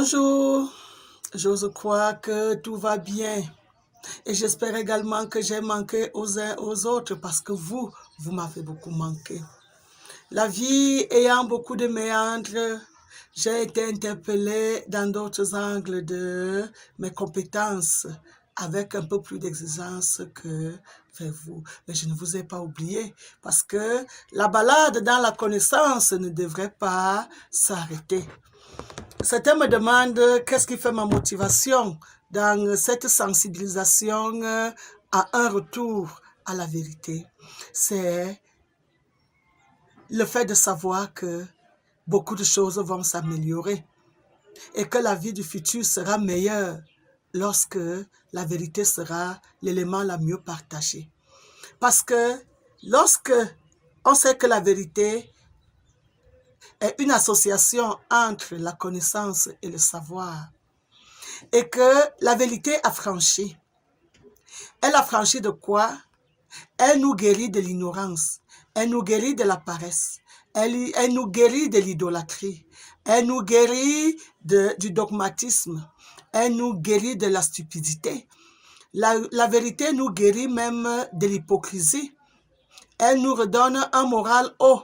Bonjour, j'ose croire que tout va bien et j'espère également que j'ai manqué aux uns aux autres parce que vous m'avez beaucoup manqué. La vie ayant beaucoup de méandres, j'ai été interpellée dans d'autres angles de mes compétences avec un peu plus d'exigence que vers vous. Mais je ne vous ai pas oublié parce que la balade dans la connaissance ne devrait pas s'arrêter. Certains me demandent qu'est-ce qui fait ma motivation dans cette sensibilisation à un retour à la vérité. C'est le fait de savoir que beaucoup de choses vont s'améliorer et que la vie du futur sera meilleure lorsque la vérité sera l'élément la mieux partagé. Parce que lorsque on sait que la vérité est une association entre la connaissance et le savoir, et que la vérité a franchi. Elle a franchi de quoi? Elle nous guérit de l'ignorance, elle nous guérit de la paresse, elle nous guérit de l'idolâtrie, elle nous guérit du dogmatisme, elle nous guérit de la stupidité. La vérité nous guérit même de l'hypocrisie. Elle nous redonne un moral haut.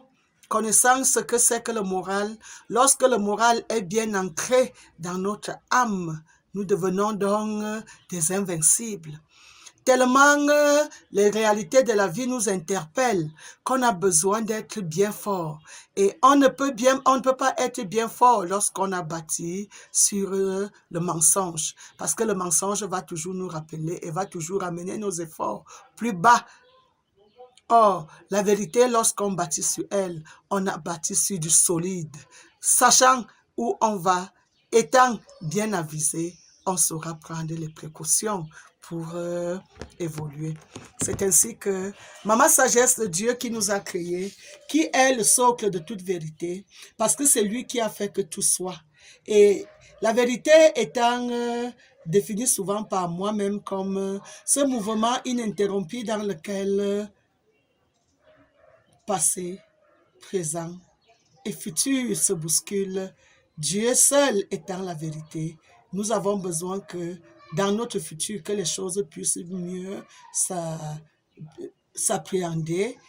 Connaissant ce que c'est que le moral, lorsque le moral est bien ancré dans notre âme, nous devenons donc des invincibles. Tellement les réalités de la vie nous interpellent qu'on a besoin d'être bien fort. Et on ne peut pas être bien fort lorsqu'on a bâti sur le mensonge. Parce que le mensonge va toujours nous rappeler et va toujours amener nos efforts plus bas. Or, la vérité, lorsqu'on bâtit sur elle, on a bâti sur du solide. Sachant où on va, étant bien avisé, on saura prendre les précautions pour évoluer. C'est ainsi que Maman Sagesse, le Dieu qui nous a créés, qui est le socle de toute vérité, parce que c'est lui qui a fait que tout soit. Et la vérité étant définie souvent par moi-même comme ce mouvement ininterrompu dans lequel passé, présent et futur se bousculent, Dieu seul étant la vérité. Nous avons besoin que dans notre futur, que les choses puissent mieux s'appréhender,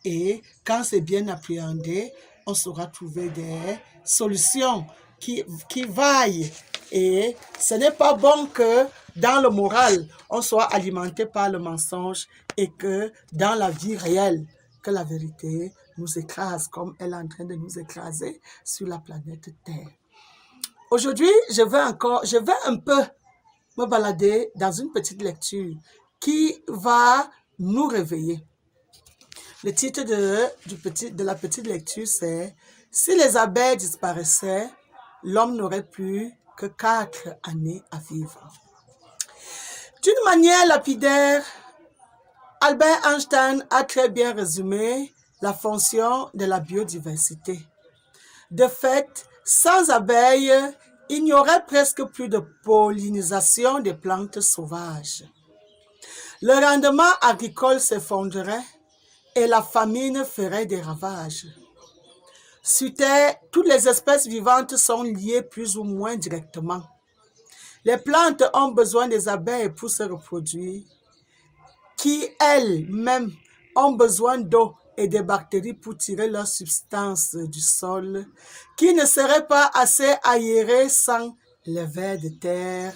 et quand c'est bien appréhendé, on saura trouver des solutions qui vaillent. Et ce n'est pas bon que dans le moral, on soit alimenté par le mensonge et que dans la vie réelle, que la vérité nous écrase comme elle est en train de nous écraser sur la planète Terre. Aujourd'hui, je vais un peu me balader dans une petite lecture qui va nous réveiller. Le titre de la petite lecture, c'est « Si les abeilles disparaissaient, l'homme n'aurait plus que 4 années à vivre. » D'une manière lapidaire, Albert Einstein a très bien résumé la fonction de la biodiversité. De fait, sans abeilles, il n'y aurait presque plus de pollinisation des plantes sauvages. Le rendement agricole s'effondrerait et la famine ferait des ravages. Sur Terre, toutes les espèces vivantes sont liées plus ou moins directement. Les plantes ont besoin des abeilles pour se reproduire, qui elles-mêmes ont besoin d'eau et des bactéries pour tirer leur substance du sol, qui ne serait pas assez aéré sans les vers de terre.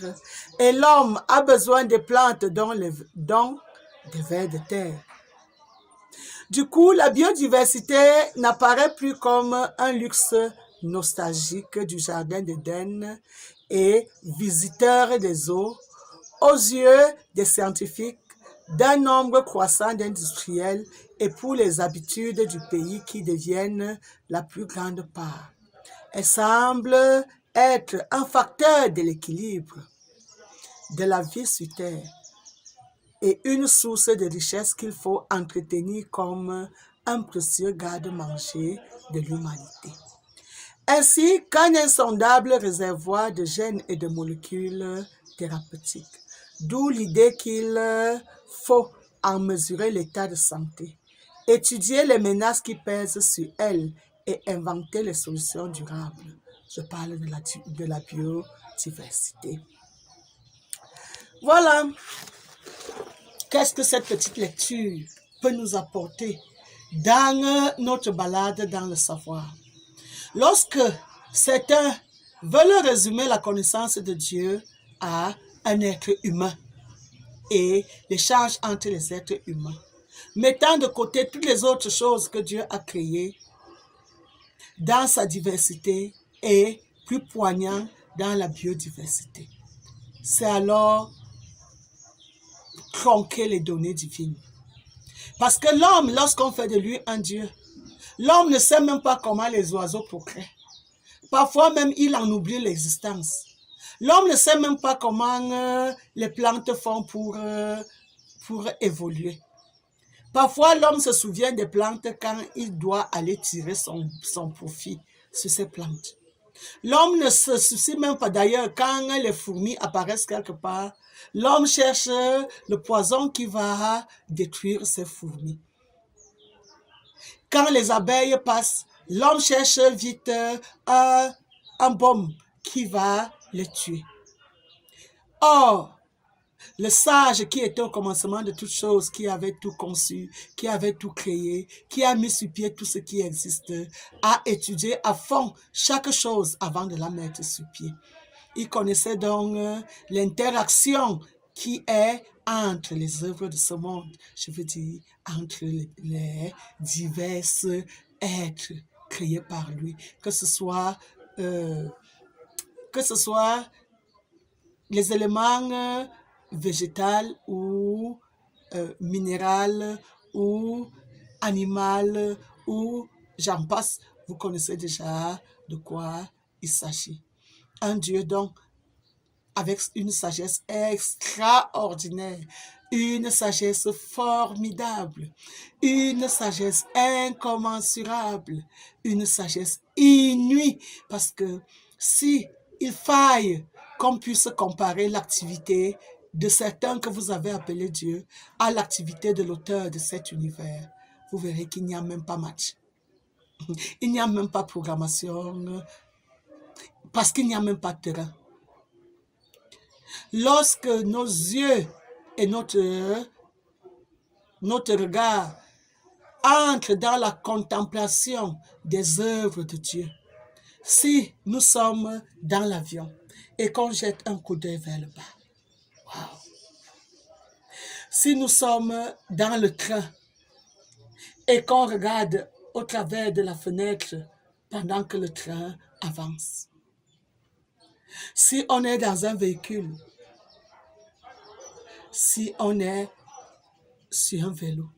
Et l'homme a besoin des plantes dont des vers de terre. Du coup, la biodiversité n'apparaît plus comme un luxe nostalgique du jardin d'Éden et visiteur des eaux aux yeux des scientifiques, d'un nombre croissant d'industriels et pour les habitudes du pays qui deviennent la plus grande part. Elle semble être un facteur de l'équilibre de la vie sur Terre et une source de richesse qu'il faut entretenir comme un précieux garde-manger de l'humanité. Ainsi qu'un insondable réservoir de gènes et de molécules thérapeutiques. D'où l'idée qu'il faut en mesurer l'état de santé, étudier les menaces qui pèsent sur elle et inventer les solutions durables. Je parle de la biodiversité. diversité. Voilà. Qu'est-ce que cette petite lecture peut nous apporter dans notre balade dans le savoir? Lorsque certains veulent résumer la connaissance de Dieu à un être humain et l'échange entre les êtres humains, mettant de côté toutes les autres choses que Dieu a créées dans sa diversité et plus poignant dans la biodiversité, c'est alors tronquer les données divines. Parce que l'homme, lorsqu'on fait de lui un Dieu, l'homme ne sait même pas comment les oiseaux procréent. Parfois même, il en oublie l'existence. L'homme ne sait même pas comment les plantes font pour évoluer. Parfois, l'homme se souvient des plantes quand il doit aller tirer son profit sur ces plantes. L'homme ne se soucie même pas d'ailleurs quand les fourmis apparaissent quelque part. L'homme cherche le poison qui va détruire ces fourmis. Quand les abeilles passent, l'homme cherche vite un baume qui va les tuer. Or, le sage qui était au commencement de toutes choses, qui avait tout conçu, qui avait tout créé, qui a mis sur pied tout ce qui existe, a étudié à fond chaque chose avant de la mettre sur pied. Il connaissait donc l'interaction qui est entre les œuvres de ce monde, je veux dire, entre les divers êtres créés par lui, que ce soit les éléments végétal ou minéral ou animal ou j'en passe, vous connaissez déjà de quoi il s'agit. Un Dieu donc avec une sagesse extraordinaire, une sagesse formidable, une sagesse incommensurable, une sagesse inouïe, parce que si il faille qu'on puisse comparer l'activité de certains que vous avez appelés Dieu à l'activité de l'auteur de cet univers, vous verrez qu'il n'y a même pas match. Il n'y a même pas programmation, parce qu'il n'y a même pas de terrain. Lorsque nos yeux et notre regard entrent dans la contemplation des œuvres de Dieu, si nous sommes dans l'avion et qu'on jette un coup d'œil vers le bas, wow. Si nous sommes dans le train et qu'on regarde au travers de la fenêtre pendant que le train avance, si on est dans un véhicule, si on est sur un vélo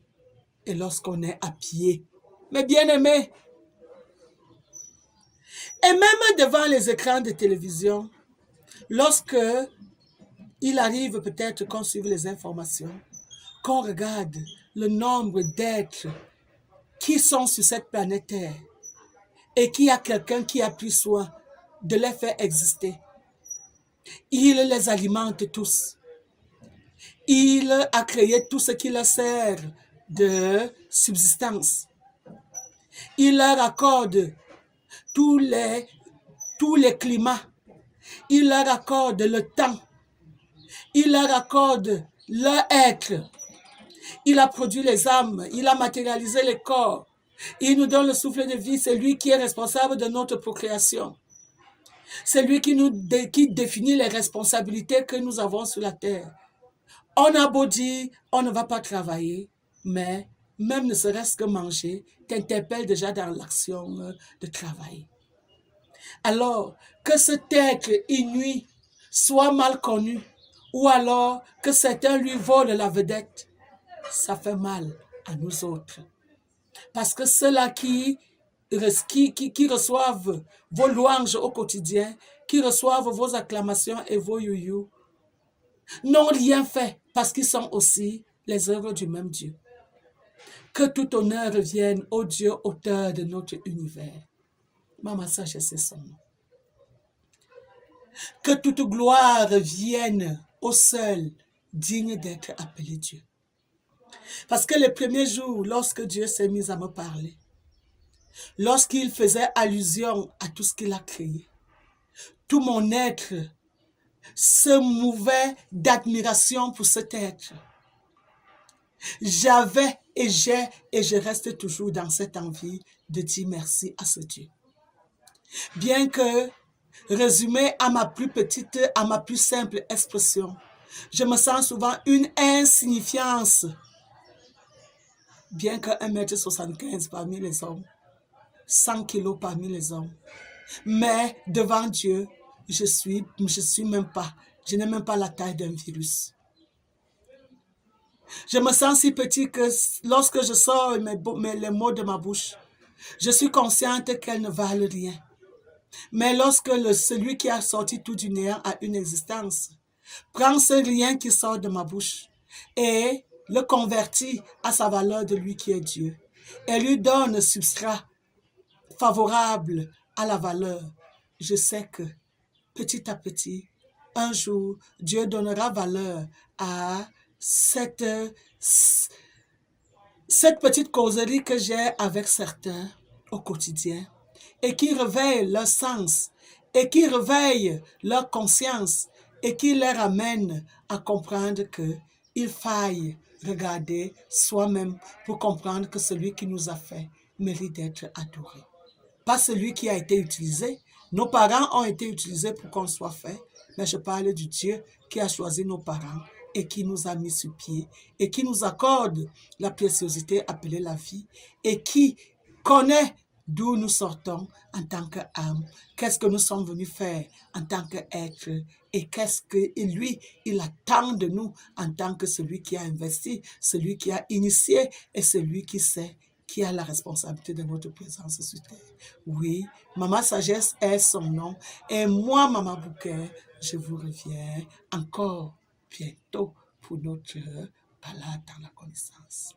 et lorsqu'on est à pied, mes bien-aimés, et même devant les écrans de télévision, lorsque il arrive peut-être qu'on suive les informations, qu'on regarde le nombre d'êtres qui sont sur cette planète Terre et qu'il y a quelqu'un qui a pris soin de les faire exister. Il les alimente tous. Il a créé tout ce qui leur sert de subsistance. Il leur accorde tous les climats. Il leur accorde le temps. Il leur accorde leur être. Il a produit les âmes. Il a matérialisé les corps. Il nous donne le souffle de vie. C'est lui qui est responsable de notre procréation. C'est lui qui définit les responsabilités que nous avons sur la terre. On a beau dire, on ne va pas travailler, mais même ne serait-ce que manger, t'interpelle déjà dans l'action de travail. Alors, que cet être inouï soit mal connu, ou alors que certains lui volent la vedette, ça fait mal à nous autres. Parce que ceux-là qui reçoivent vos louanges au quotidien, qui reçoivent vos acclamations et vos youyou, n'ont rien fait parce qu'ils sont aussi les œuvres du même Dieu. Que tout honneur revienne au Dieu auteur de notre univers. Maman Sache, c'est son nom. Que toute gloire vienne au seul digne d'être appelé Dieu. Parce que les premiers jours, lorsque Dieu s'est mis à me parler, lorsqu'il faisait allusion à tout ce qu'il a créé, tout mon être se mouvait d'admiration pour cet être. J'avais et j'ai et je reste toujours dans cette envie de dire merci à ce Dieu. Bien que résumé à ma plus petite, à ma plus simple expression, je me sens souvent une insignifiance, bien que 1,75 m parmi les hommes, 100 kilos parmi les hommes. Mais devant Dieu, je n'ai même pas la taille d'un virus. Je me sens si petit que lorsque je sors les mots de ma bouche, je suis consciente qu'elles ne valent rien. Mais lorsque celui qui a sorti tout du néant a une existence, prend ce rien qui sort de ma bouche et le convertit à sa valeur de lui qui est Dieu et lui donne un substrat favorable à la valeur, je sais que petit à petit, un jour, Dieu donnera valeur à cette petite causerie que j'ai avec certains au quotidien et qui réveille leur sens et qui réveille leur conscience et qui les ramène à comprendre qu'il faille regarder soi-même pour comprendre que celui qui nous a fait mérite d'être adoré. Pas celui qui a été utilisé. Nos parents ont été utilisés pour qu'on soit fait, mais je parle du Dieu qui a choisi nos parents et qui nous a mis sur pied et qui nous accorde la préciosité appelée la vie et qui connaît d'où nous sortons en tant qu'âme, qu'est-ce que nous sommes venus faire en tant qu'être et qu'est-ce que lui, il attend de nous en tant que celui qui a investi, celui qui a initié et celui qui sait qui a la responsabilité de notre présence sur terre. Oui, Maman Sagesse est son nom. Et moi, Maman Bouquet, je vous reviens encore bientôt pour notre balade dans la connaissance.